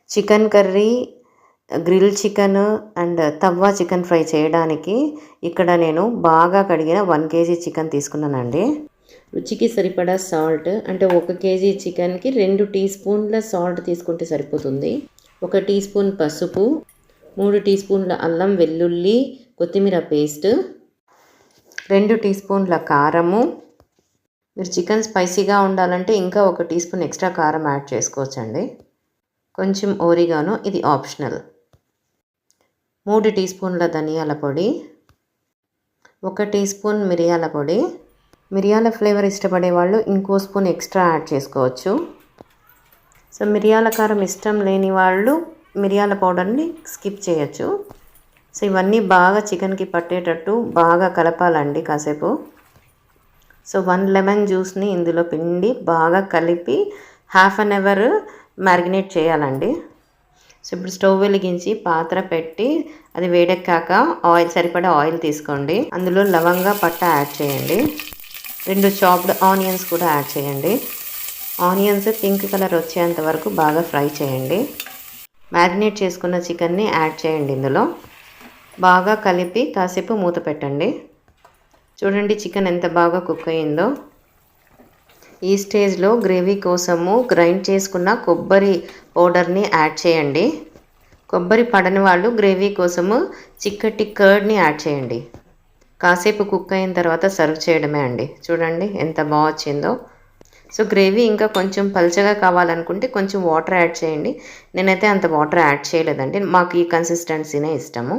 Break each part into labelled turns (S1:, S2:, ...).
S1: Chicken curry, grill chicken and tawa chicken fry చేయడానికి ఇక్కడ నేను బాగా కడిగిన 1 kg చికెన్ తీసుకున్నానండి. రుచికి సరిపడా సాల్ట్, అంటే 1 kg చికెన్కి 2 టీ స్పూన్ల సాల్ట్ తీసుకుంటే సరిపోతుంది. 1 టీ స్పూన్ పసుపు, 3 టీ స్పూన్ల అల్లం వెల్లుల్లి కొత్తిమీర పేస్ట్, 2 టీ స్పూన్ల కారము. మీరు చికెన్ స్పైసీగా ఉండాలంటే ఇంకా 1 టీ స్పూన్ ఎక్స్ట్రా కారం యాడ్ చేసుకోవచ్చండి. కొంచెం ఓరిగానో, ఇది ఆప్షనల్. 3 టీ స్పూన్ల ధనియాల పొడి, 1 టీ స్పూన్ మిరియాల పొడి. మిరియాల ఫ్లేవర్ ఇష్టపడే వాళ్ళు ఇంకో స్పూన్ ఎక్స్ట్రా యాడ్ చేసుకోవచ్చు. సో మిరియాల కారం ఇష్టం లేని వాళ్ళు మిరియాల పౌడర్ని స్కిప్ చేయొచ్చు. సో ఇవన్నీ బాగా చికెన్కి పట్టేటట్టు బాగా కలపాలండి కాసేపు. సో 1 లెమన్ జ్యూస్ని ఇందులో పిండి బాగా కలిపి 1/2 అవర్ మ్యారినేట్ చేయాలండి. సో ఇప్పుడు స్టవ్ వెలిగించి పాత్ర పెట్టి అది వేడెక్కాక సరిపడా ఆయిల్ తీసుకోండి. అందులో లవంగ పట్ట యాడ్ చేయండి. 2 చాప్డ్ ఆనియన్స్ కూడా యాడ్ చేయండి. ఆనియన్స్ పింక్ కలర్ వచ్చేంత వరకు బాగా ఫ్రై చేయండి. మ్యారినేట్ చేసుకున్న చికెన్ని యాడ్ చేయండి. ఇందులో బాగా కలిపి కాసేపు మూత పెట్టండి. చూడండి చికెన్ ఎంత బాగా కుక్ అయిందో. ఈ స్టేజ్లో గ్రేవీ కోసము గ్రైండ్ చేసుకున్న కొబ్బరి పౌడర్ని యాడ్ చేయండి. కొబ్బరి పడని వాళ్ళు గ్రేవీ కోసము చిక్కటి కర్డ్ని యాడ్ చేయండి. కాసేపు కుక్ అయిన తర్వాత సర్వ్ చేయడమే అండి. చూడండి ఎంత బాగా వచ్చిందో. సో గ్రేవీ ఇంకా కొంచెం పల్చగా కావాలనుకుంటే కొంచెం వాటర్ యాడ్ చేయండి. నేనైతే అంత వాటర్ యాడ్ చేయలేదండి, మాకు ఈ కన్సిస్టెన్సీనే ఇష్టము.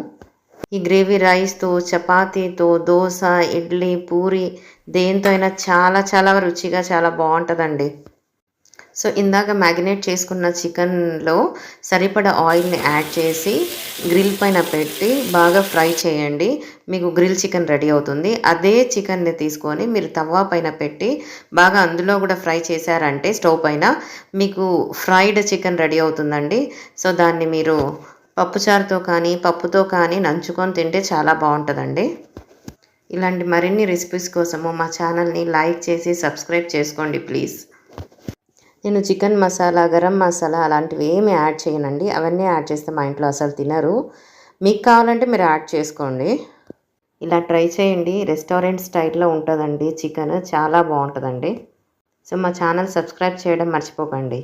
S1: ఈ గ్రేవీ రైస్తో, చపాతీతో, దోశ, ఇడ్లీ, పూరి దేంతో అయినా చాలా చాలా రుచిగా చాలా బాగుంటుందండి. సో ఇందాక మ్యారినేట్ చేసుకున్న చికెన్లో సరిపడా ఆయిల్ని యాడ్ చేసి గ్రిల్ పైన పెట్టి బాగా ఫ్రై చేయండి. మీకు గ్రిల్ చికెన్ రెడీ అవుతుంది. అదే చికెన్ని తీసుకొని మీరు తవ్వ పైన పెట్టి బాగా అందులో కూడా ఫ్రై చేశారంటే స్టవ్ పైన మీకు ఫ్రైడ్ చికెన్ రెడీ అవుతుందండి. సో దాన్ని మీరు పప్పుచారుతో కానీ పప్పుతో కానీ నంచుకొని తింటే చాలా బాగుంటుందండి. ఇలాంటి మరిన్ని రెసిపీస్ కోసము మా ఛానల్ని లైక్ చేసి సబ్స్క్రైబ్ చేసుకోండి ప్లీజ్. నేను చికెన్ మసాలా, గరం మసాలా అలాంటివి ఏమి యాడ్ చేయనండి. అవన్నీ యాడ్ చేస్తే మా ఇంట్లో అసలు తినరు. మీకు కావాలంటే మీరు యాడ్ చేసుకోండి. ఇలా ట్రై చేయండి. రెస్టారెంట్ స్టైల్లో ఉంటుందండి చికెన్, చాలా బాగుంటుందండి. సో మా ఛానల్ సబ్స్క్రైబ్ చేయడం మర్చిపోకండి.